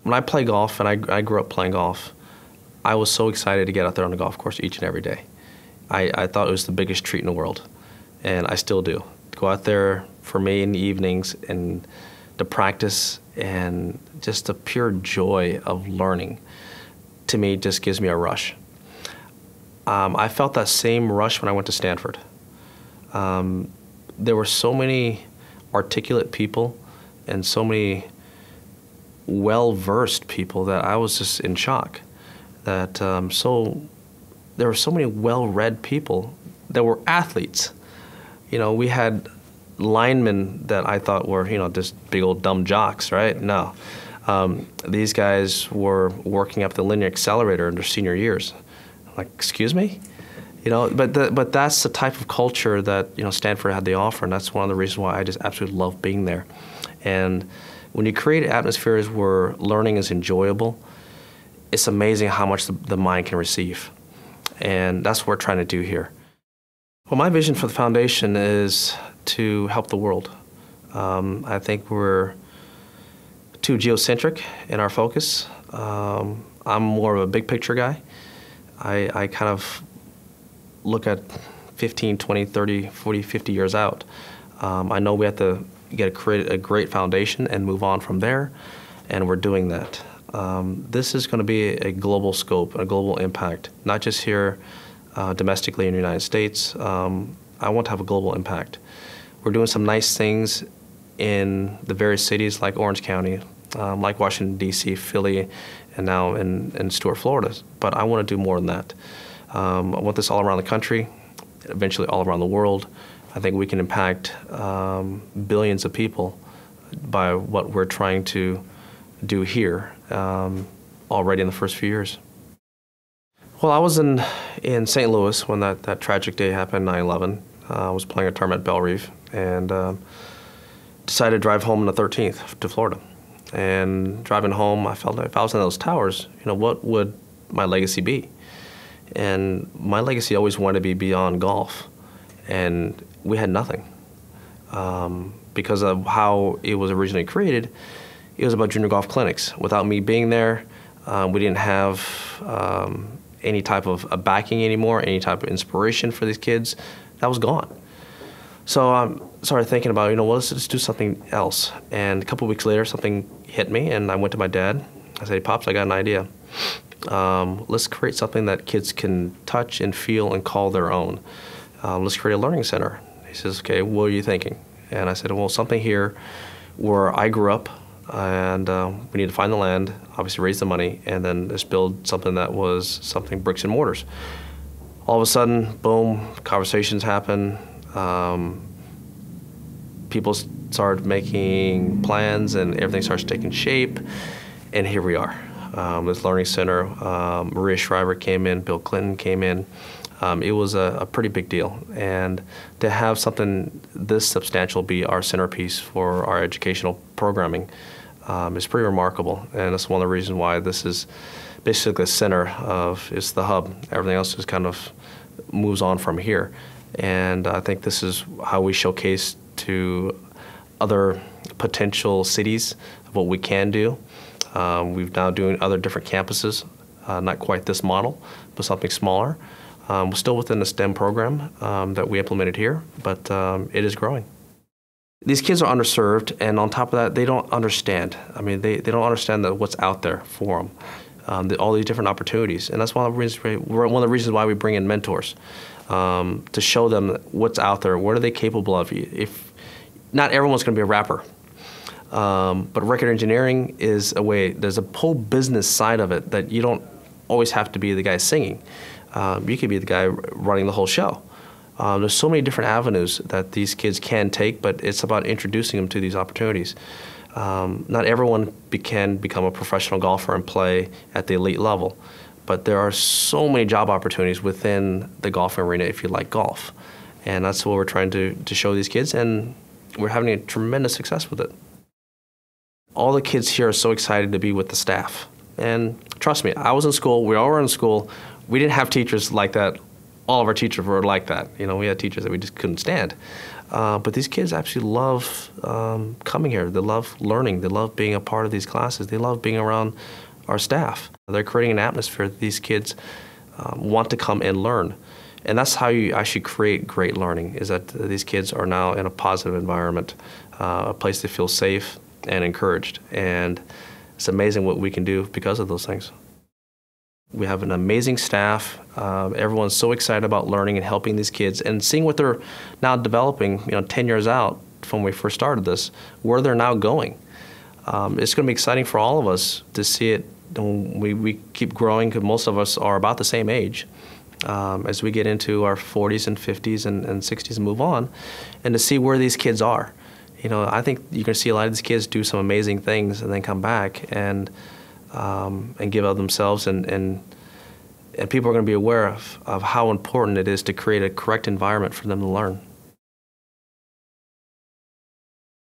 when I play golf, and I grew up playing golf, I was so excited to get out there on the golf course each and every day. I thought it was the biggest treat in the world, and I still do. Go out there for me in the evenings and the practice and just the pure joy of learning, to me, just gives me a rush. I felt that same rush when I went to Stanford. There were so many articulate people and so many well-versed people that I was just in shock. That there were so many well-read people that were athletes. You know, we had linemen that I thought were, just big old dumb jocks, right? No. These guys were working up the linear accelerator in their senior years. I'm like, excuse me? But that's the type of culture that, Stanford had to offer, and that's one of the reasons why I just absolutely love being there. And when you create atmospheres where learning is enjoyable, it's amazing how much the mind can receive. And that's what we're trying to do here. Well, my vision for the foundation is to help the world. I think we're too geocentric in our focus. I'm more of a big picture guy. I kind of look at 15, 20, 30, 40, 50 years out. I know we have to create a great foundation and move on from there, and we're doing that. This is going to be a global scope, a global impact, not just here domestically in the United States. I want to have a global impact. We're doing some nice things in the various cities like Orange County, like Washington, D.C., Philly, and now in Stuart, Florida. But I want to do more than that. I want this all around the country, eventually all around the world. I think we can impact billions of people by what we're trying to do here already in the first few years. Well, I was in St. Louis when that tragic day happened, 9/11. I was playing a tournament at Belle Reve and decided to drive home on the 13th to Florida. And driving home, I felt like if I was in those towers, what would my legacy be? And my legacy always wanted to be beyond golf. And we had nothing. Because of how it was originally created, it was about junior golf clinics. Without me being there, we didn't have any type of backing anymore, any type of inspiration for these kids. That was gone. So I started thinking about, let's do something else. And a couple of weeks later, something hit me, and I went to my dad. I said, Pops, I got an idea. Let's create something that kids can touch and feel and call their own. Let's create a learning center. He says, okay, what are you thinking? And I said, well, something here where I grew up, and we need to find the land, obviously raise the money, and then just build something that was something bricks and mortars. All of a sudden, boom, conversations happen. People started making plans, and everything starts taking shape, and here we are. This learning center, Maria Shriver came in, Bill Clinton came in. It was a pretty big deal, and to have something this substantial be our centerpiece for our educational programming is pretty remarkable, and that's one of the reasons why this is basically the center of, it's the hub. Everything else just kind of moves on from here, and I think this is how we showcase to other potential cities what we can do. We've now doing other different campuses, not quite this model, but something smaller. We're still within the STEM program that we implemented here, but it is growing. These kids are underserved, and on top of that, they don't understand. I mean, they don't understand what's out there for them, all these different opportunities. And that's one of the reasons why we bring in mentors, to show them what's out there, what are they capable of. If not everyone's going to be a rapper, but record engineering is a way, there's a whole business side of it that you don't always have to be the guy singing. You could be the guy running the whole show. There's so many different avenues that these kids can take, but it's about introducing them to these opportunities. Not everyone can become a professional golfer and play at the elite level, but there are so many job opportunities within the golf arena if you like golf. And that's what we're trying to show these kids, and we're having a tremendous success with it. All the kids here are so excited to be with the staff. And trust me, I was in school, we all were in school, we didn't have teachers like that. All of our teachers were like that. We had teachers that we just couldn't stand. But these kids absolutely love coming here. They love learning. They love being a part of these classes. They love being around our staff. They're creating an atmosphere that these kids want to come and learn. And that's how you actually create great learning, is that these kids are now in a positive environment, a place they feel safe and encouraged. And it's amazing what we can do because of those things. We have an amazing staff. Everyone's so excited about learning and helping these kids and seeing what they're now developing, 10 years out from when we first started this, where they're now going. It's going to be exciting for all of us to see it. We keep growing, because most of us are about the same age. As we get into our 40s and 50s and 60s and move on, and to see where these kids are. I think you're going to see a lot of these kids do some amazing things and then come back and give of themselves, and people are going to be aware of how important it is to create a correct environment for them to learn.